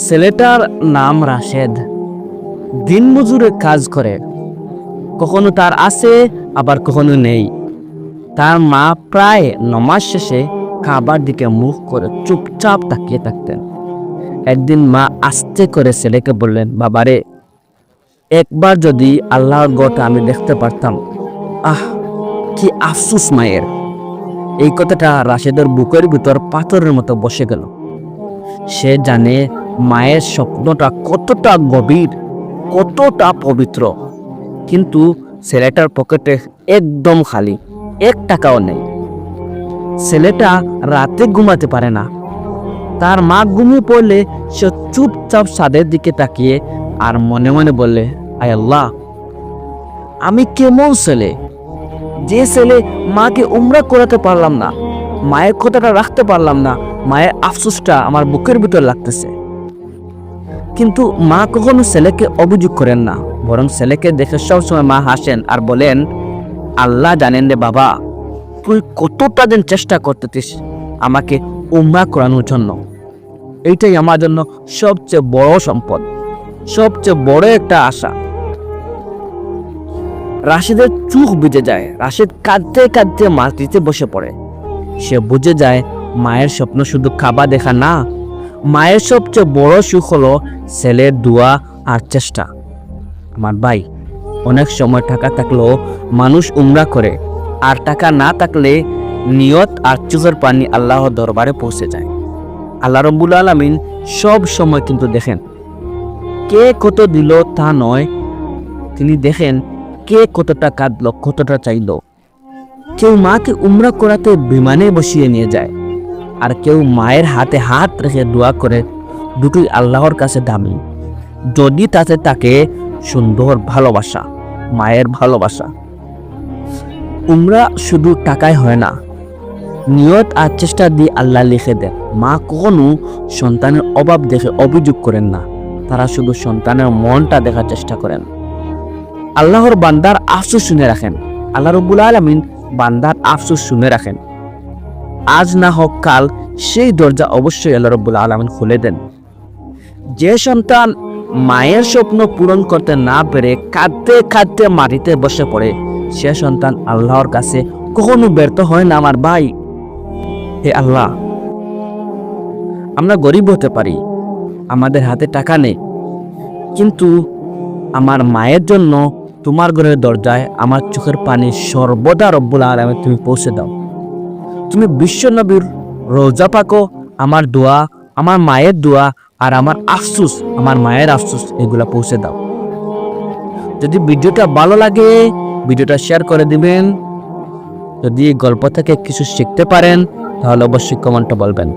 ছেলেটার নাম রাশেদ। দিনমজুরে কাজ করে, কখনো তার আছে আবার কখনো নেই। তার মা প্রায় নামাজ শেষে খাবার দিকে মুখ করে চুপচাপ তাকিয়ে থাকতেন। একদিন মা আস্তে করে ছেলেকে বললেন, বাবারে, একবার যদি আল্লাহর গড়টা আমি দেখতে পারতাম। আহ, কি আফসোস মায়ের। এই কথাটা রাশেদের বুকের ভিতর পাথরের মতো বসে গেল। সে জানে মায়ের স্বপ্নটা কতটা গভীর, কতটা পবিত্র। কিন্তু ছেলেটার পকেটে একদম খালি, 1 টাকাও নেই। ছেলেটা রাতে ঘুমাতে পারে না। তার মা ঘুমিয়ে পড়লে সে চুপচাপ ছাদের দিকে তাকিয়ে আর মনে মনে বললে, আয় আল্লাহ, আমি কেমন ছেলে, যে ছেলে মাকে উমরা করাতে পারলাম না, মায়ের কথাটা রাখতে পারলাম না। মায়ের আফসোসটা আমার বুকের ভিতর লাগতেছে। কিন্তু মা কখনো ছেলেকে অভিযোগ করেন না, বরং ছেলেকে দেখে সবসময় মা হাসেন আর বলেন, আল্লাহ জানেন রে বাবা, তুই কতটা দিন চেষ্টা করতেছিস আমাকে উমরা করানোর জন্য। এইটাই আমার জন্য সবচেয়ে বড় সম্পদ, সবচেয়ে বড় একটা আশা। রাশেদের চোখ বুঝে যায়। রাশেদ কাঁদতে কাঁদতে মাটিতে বসে পড়ে। সে বুঝে যায় মায়ের স্বপ্ন শুধু খাবার দেখা না, মায়ের সবচেয়ে বড় সুখ হলো ছেলের দোয়া আর চেষ্টা। আমার ভাই, অনেক সময় টাকা থাকলেও মানুষ উমরা করে, আর টাকা না থাকলে নিয়ত আর চোখের পানি আল্লাহর দরবারে পৌঁছে যায়। আল্লাহ রাব্বুল আলামিন সব সময় কিন্তু দেখেন, কে কত দিল তা নয়, তিনি দেখেন কে কতটা কাঁদলো, কতটা চাইলো। কেউ মাকে উমরা করাতে বিমানে বসিয়ে নিয়ে যায়, আর কেউ মায়ের হাতে হাত রেখে দোয়া করে। দুটোই আল্লাহর কাছে দামি, যদি তাতে তাকে সুন্দর ভালোবাসা, মায়ের ভালোবাসা। উমরা শুধু টাকায় হয় না, নিয়ত আর চেষ্টা দিয়ে আল্লাহ লিখে দেন। মা কখনো সন্তানের অভাব দেখে অভিযোগ করেন না, তারা শুধু সন্তানের মনটা দেখার চেষ্টা করেন। আল্লাহর বান্দার আফসোস শুনে রাখেন। আল্লাহ রাব্বুল আলামিন বান্দার আফসোস শুনে রাখেন। আজ না হোক কাল সেই দরজা অবশ্যই আল্লাহ রাব্বুল আলামিন খুলে দেন। যে সন্তান মায়ের স্বপ্ন পূরণ করতে না পেরে কাঁদতে কাঁদতে মাটিতে বসে পড়ে, সে সন্তান আল্লাহর কাছে কখনো ব্যর্থ হয় না। আমার ভাই, হে আল্লাহ, আমরা গরিব হতে পারি, আমাদের হাতে টাকা নেই, কিন্তু আমার মায়ের জন্য তোমার ঘরের দরজায় আমার চোখের পানি সর্বদা রব্বুল আলামিন তুমি পৌঁছে দাও। তুমি বিশ্ব নবীর রোজা পাকো, আমার দোয়া, আমার মায়ের দোয়া আর আমার আফসোস, আমার মায়ের আফসোস, এগুলা পৌঁছে দাও। যদি ভিডিওটা ভালো লাগে, ভিডিওটা শেয়ার করে দিবেন। যদি এই গল্প থেকে কিছু শিখতে পারেন, তাহলে অবশ্যই কমেন্টে বলবেন।